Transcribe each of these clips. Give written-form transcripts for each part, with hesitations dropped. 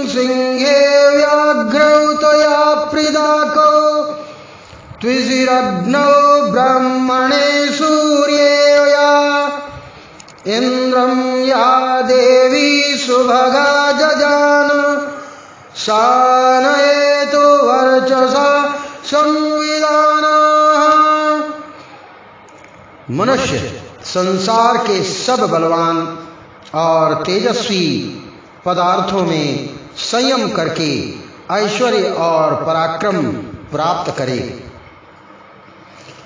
सिंहे व्याघ्रौ त्वया प्रीदाको त्विशिरग्नौ ब्रह्मणे सूर्येया इंद्रं या देवी सुभगा जजान सानयेतु वर्चसा संविधानाः। मनुष्य संसार के सब बलवान और तेजस्वी पदार्थों में संयम करके ऐश्वर्य और पराक्रम प्राप्त करे।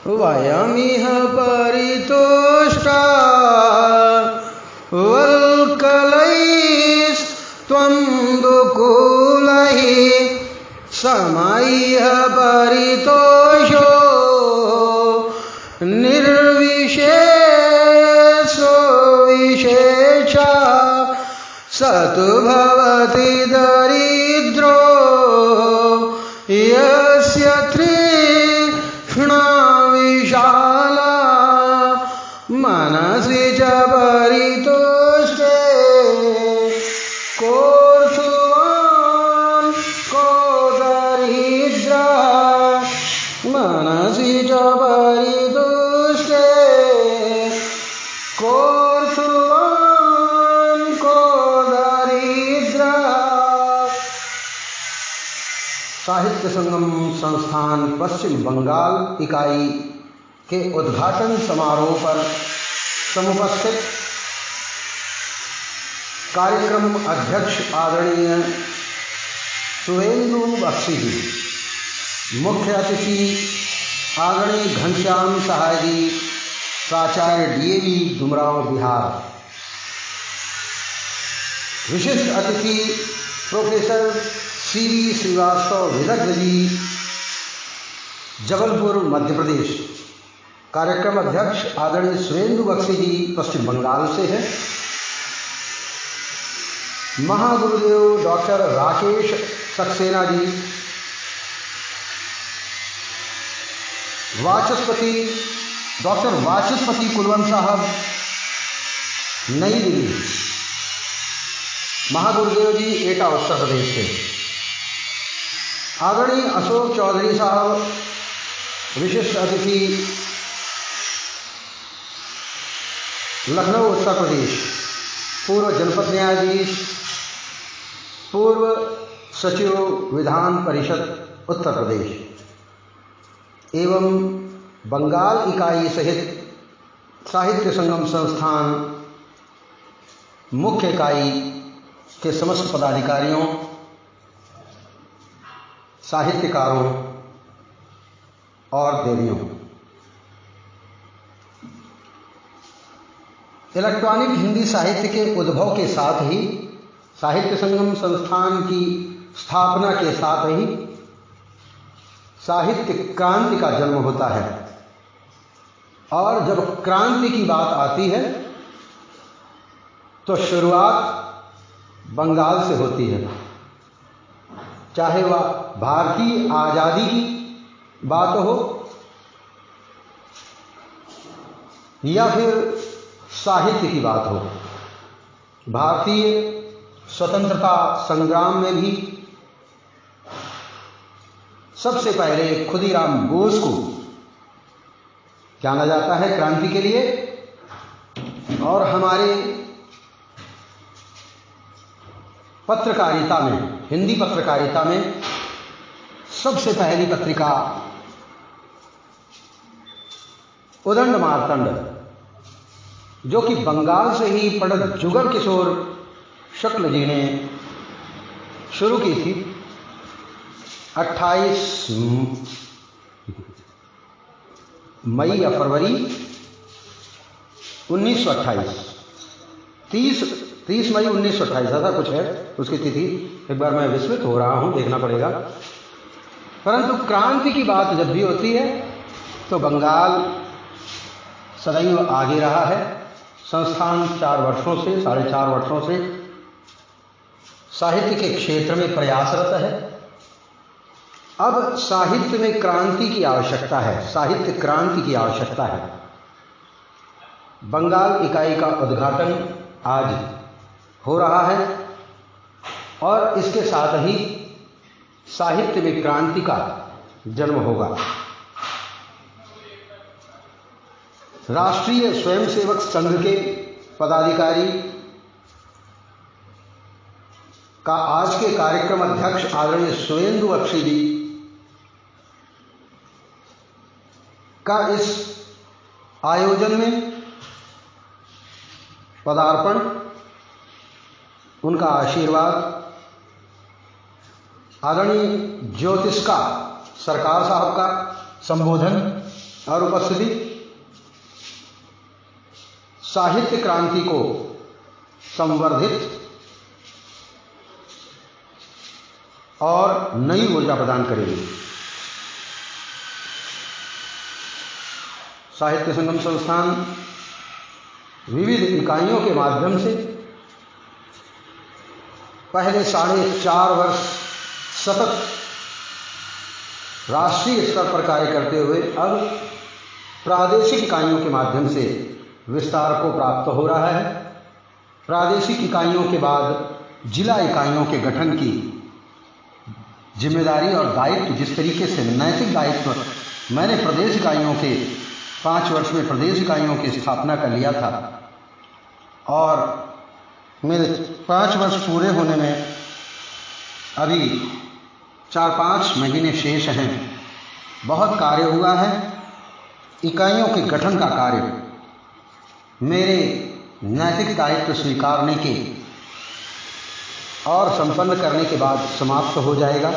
वयमिह परितोष्टा वल्कलैस्त्वं दुकूलैः समैः परितोषो निर्विशेषो विशेषा सतु भवति दरिद्रो यस्य तृष्णा विशाला मनसि च परितुष्टे कोऽर्थवान् को दरिद्रः मनसि च परितुष्टे कोऽर्थवान् को दरिद्रः। साहित्य संगम संस्थान पश्चिम बंगाल इकाई के उद्घाटन समारोह पर समुपस्थित कार्यक्रम अध्यक्ष आदरणीय सुवेंदु बख्शी जी, मुख्य अतिथि आदरणीय घनश्याम सहाय जी, प्राचार्य डीएवी डुमरांव बिहार, विशिष्ट अतिथि प्रोफेसर सीवी श्रीवास्तव विदग्ध जी, जबलपुर मध्य प्रदेश। कार्यक्रम अध्यक्ष आदरणीय सुवेंदु बख्शी जी पश्चिम बंगाल से हैं। महागुरुदेव डॉक्टर राकेश सक्सेना जी, वाचस्पति डॉक्टर वाचस्पति कुलवंत साहब, नई दिल्ली। महागुरुदेव जी एटा उत्तर प्रदेश से। आदरणीय अशोक चौधरी साहब, विशिष्ट अतिथि, लखनऊ उत्तर प्रदेश, पूर्व जनपद न्यायाधीश, पूर्व सचिव विधान परिषद उत्तर प्रदेश एवं बंगाल इकाई सहित साहित्य संगम संस्थान मुख्य इकाई के समस्त पदाधिकारियों, साहित्यकारों और देवियों। इलेक्ट्रॉनिक हिंदी साहित्य के उद्भव के साथ ही साहित्य संगम संस्थान की स्थापना के साथ ही साहित्य क्रांति का जन्म होता है। और जब क्रांति की बात आती है तो शुरुआत बंगाल से होती है, चाहे वह भारतीय आज़ादी की बात हो या फिर साहित्य की बात हो। भारतीय स्वतंत्रता संग्राम में भी सबसे पहले खुदीराम बोस को जाना जाता है क्रांति के लिए। और हमारे पत्रकारिता में, हिंदी पत्रकारिता में सबसे पहली पत्रिका उदंड मार्तंड, जो कि बंगाल से ही पंडित जुगल किशोर शुक्ल जी ने शुरू की थी 28 मई या फरवरी 1928, 30 मई 1928 ऐसा कुछ है उसकी तिथि। एक बार मैं विस्मित हो रहा हूं, देखना पड़ेगा। परंतु क्रांति की बात जब भी होती है तो बंगाल सदैव आगे रहा है। संस्थान 4 वर्षों से, 4.5 वर्षों से साहित्य के क्षेत्र में प्रयासरत है। अब साहित्य में क्रांति की आवश्यकता है, साहित्य क्रांति की आवश्यकता है। बंगाल इकाई का उद्घाटन आज हो रहा है और इसके साथ ही साहित्य में क्रांति का जन्म होगा। राष्ट्रीय स्वयंसेवक संघ के पदाधिकारी का आज के कार्यक्रम अध्यक्ष आदरणीय सुवेंदु बख्शी जी का इस आयोजन में पदार्पण, उनका आशीर्वाद, आदरणीय ज्योतिष्का सरकार साहब का संबोधन और उपस्थिति साहित्य क्रांति को संवर्धित और नई ऊर्जा प्रदान करेगी। साहित्य संगम संस्थान विविध इकाइयों के माध्यम से पहले 4.5 वर्ष सतत राष्ट्रीय स्तर पर कार्य करते हुए अब प्रादेशिक इकाइयों के माध्यम से विस्तार को प्राप्त हो रहा है। प्रादेशिक इकाइयों के बाद जिला इकाइयों के गठन की जिम्मेदारी और दायित्व, जिस तरीके से नैतिक दायित्व मैंने प्रदेश इकाइयों के 5 वर्ष में प्रदेश इकाइयों की स्थापना कर लिया था और मेरे 5 वर्ष पूरे होने में अभी 4-5 महीने शेष हैं। बहुत कार्य हुआ है। इकाइयों के गठन का कार्य मेरे नैतिक दायित्व स्वीकारने के और संपन्न करने के बाद समाप्त हो जाएगा।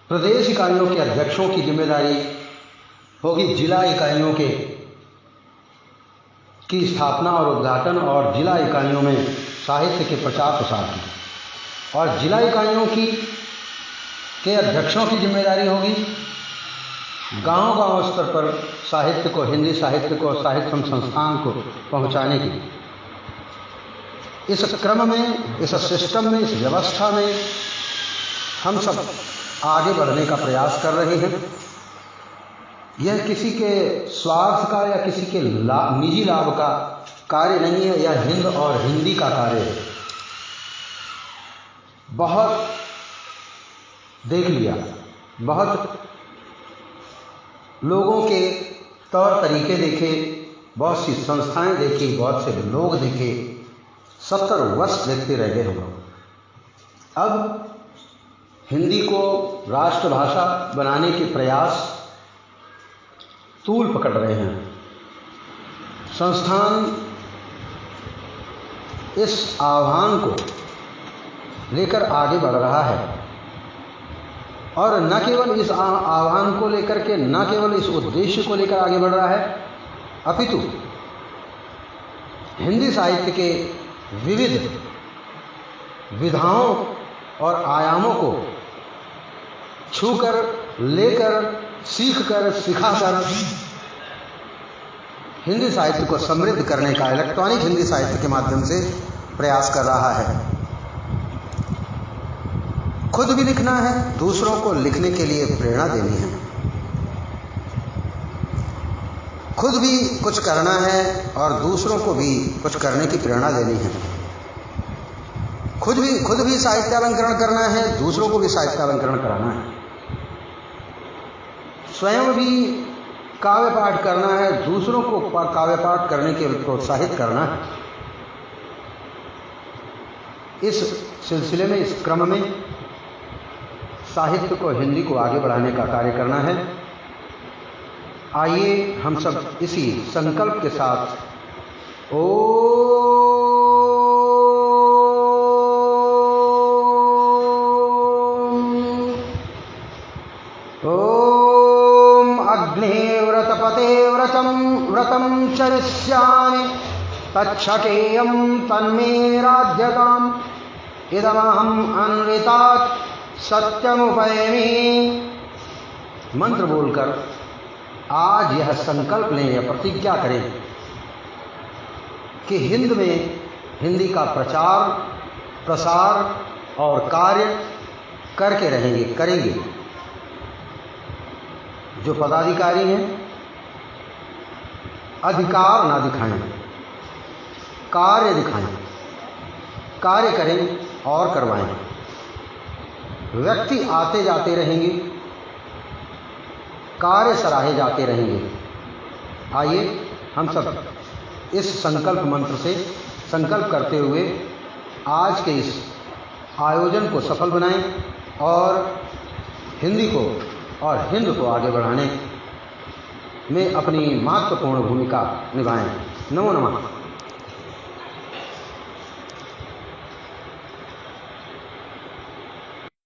प्रदेश इकाइयों के अध्यक्षों की जिम्मेदारी होगी जिला इकाइयों की स्थापना और उद्घाटन और जिला इकाइयों में साहित्य के प्रचार प्रसार की, और जिला इकाइयों के अध्यक्षों की जिम्मेदारी होगी गांव-गांव स्तर पर साहित्य को, हिंदी साहित्य को, साहित्य संस्थान को पहुंचाने की। इस क्रम में, इस सिस्टम में, इस व्यवस्था में हम सब आगे बढ़ने का प्रयास कर रहे हैं। यह किसी के स्वार्थ का या किसी के निजी लाभ का कार्य नहीं है, यह हिंद और हिंदी का कार्य है। बहुत देख लिया, बहुत लोगों के तौर तरीके देखे, बहुत सी संस्थाएं देखी, बहुत से लोग देखे, 70 वर्ष देखते रह गए हम लोग। अब हिंदी को राष्ट्रभाषा बनाने के प्रयास तूल पकड़ रहे हैं। संस्थान इस आह्वान को लेकर आगे बढ़ रहा है और न केवल इस आह्वान को लेकर के, न केवल इस उद्देश्य को लेकर आगे बढ़ रहा है, अपितु हिंदी साहित्य के विविध विधाओं और आयामों को छूकर, लेकर, सीखकर, सिखाकर हिंदी साहित्य को समृद्ध करने का इलेक्ट्रॉनिक हिंदी साहित्य के माध्यम से प्रयास कर रहा है। खुद भी लिखना है, दूसरों को लिखने के लिए प्रेरणा देनी है। खुद भी कुछ करना है और दूसरों को भी कुछ करने की प्रेरणा देनी है। खुद भी साहित्यालंकरण करना है, दूसरों को भी साहित्यालंकरण कराना है। स्वयं भी काव्य पाठ करना है, दूसरों को काव्य पाठ करने के लिए प्रोत्साहित करना है। इस सिलसिले में, इस क्रम में साहित्य को, हिंदी को आगे बढ़ाने का कार्य करना है। आइए हम सब इसी संकल्प के साथ ओम अग्निव्रतपते व्रतं चरिष्यामि तच्छकेयं तन्मे राज्यताम् इदमहम् अन्वितात् सत्यमुपैमि। मंत्र बोलकर आज यह संकल्प लें, यह प्रतिज्ञा करें कि हिंद में हिंदी का प्रचार प्रसार और कार्य करके करेंगे। जो पदाधिकारी हैं अधिकार ना दिखाएं, कार्य दिखाएं, कार्य करें और करवाएं। व्यक्ति आते जाते रहेंगे, कार्य सराहे जाते रहेंगे। आइए हम सब इस संकल्प मंत्र से संकल्प करते हुए आज के इस आयोजन को सफल बनाएं और हिंदी को और हिंद को आगे बढ़ाने में अपनी महत्वपूर्ण भूमिका निभाएं। नमो नमः।